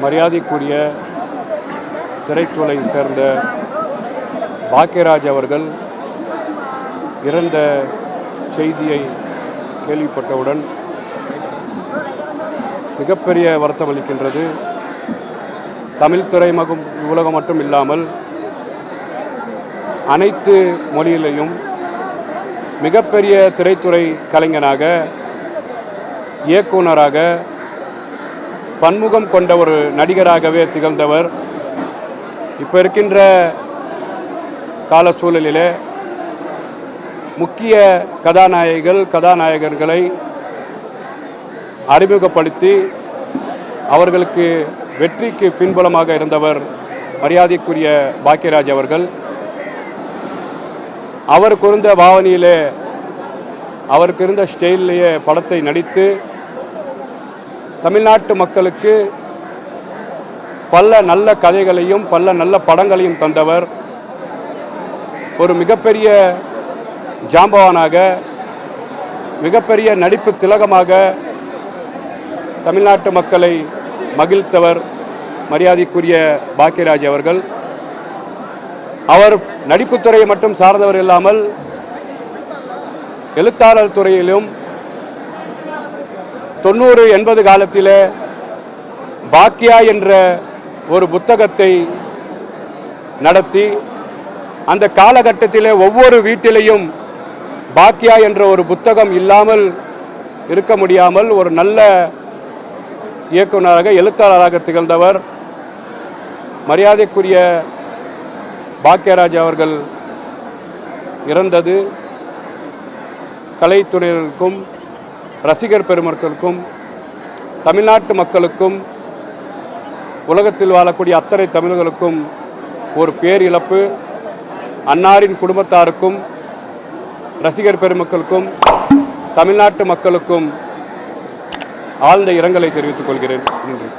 மரியாதைக்குரிய திரைத்துறை சேர்ந்த பாக்கியராஜ் அவர்கள் இறந்த செய்தியை கேள்விப்பட்டவுடன் மிகப்பெரிய வருத்தம் அளிக்கின்றது. தமிழ் திரைமகம் உலகம் மட்டும் இல்லாமல் அனைத்து மொழியிலையும் மிகப்பெரிய திரைத்துறை கலைஞனாக, இயக்குனராக, பன்முகம் கொண்ட ஒரு நடிகராகவே திகழ்ந்தவர். இப்போ இருக்கின்ற கால சூழலிலே முக்கிய கதாநாயகர்களை அறிமுகப்படுத்தி அவர்களுக்கு வெற்றிக்கு பின்புலமாக இருந்தவர் மரியாதைக்குரிய பாக்கியராஜ் அவர்கள். அவருக்கு இருந்த பாவனையிலே, அவருக்கு இருந்த ஸ்டைலிலேயே படத்தை நடித்து தமிழ்நாட்டு மக்களுக்கு பல நல்ல கதைகளையும் பல நல்ல படங்களையும் தந்தவர். ஒரு மிகப்பெரிய ஜாம்பவானாக, மிகப்பெரிய நடிப்பு திலகமாக தமிழ்நாட்டு மக்களை மகிழ்த்தவர் மரியாதைக்குரிய பாக்கியராஜ் அவர்கள். அவர் நடிப்புத்துறையை மட்டும் சார்ந்தவர் இல்லாமல் எழுத்தாளர் துறையிலும் 90-80 காலத்திலே பாக்கியா என்ற ஒரு புத்தகத்தை நடத்தி அந்த காலகட்டத்திலே ஒவ்வொரு வீட்டிலையும் பாக்கியா என்ற ஒரு புத்தகம் இல்லாமல் இருக்க முடியாமல் ஒரு நல்ல இயக்குனராக, எழுத்தாளராக திகழ்ந்தவர் மரியாதைக்குரிய பாக்கியராஜ் அவர்கள் இறந்தது கலைத்துறையினருக்கும், ரசிகர் பெருமக்களுக்கும், தமிழ்நாட்டு மக்களுக்கும், உலகத்தில் வாழக்கூடிய அத்தனை தமிழர்களுக்கும் ஒரு பேரிழப்பு. அன்னாரின் குடும்பத்தாருக்கும், ரசிகர் பெருமக்களுக்கும், தமிழ்நாட்டு மக்களுக்கும் ஆழ்ந்த இரங்கலை தெரிவித்துக் கொள்கிறேன். நன்றி.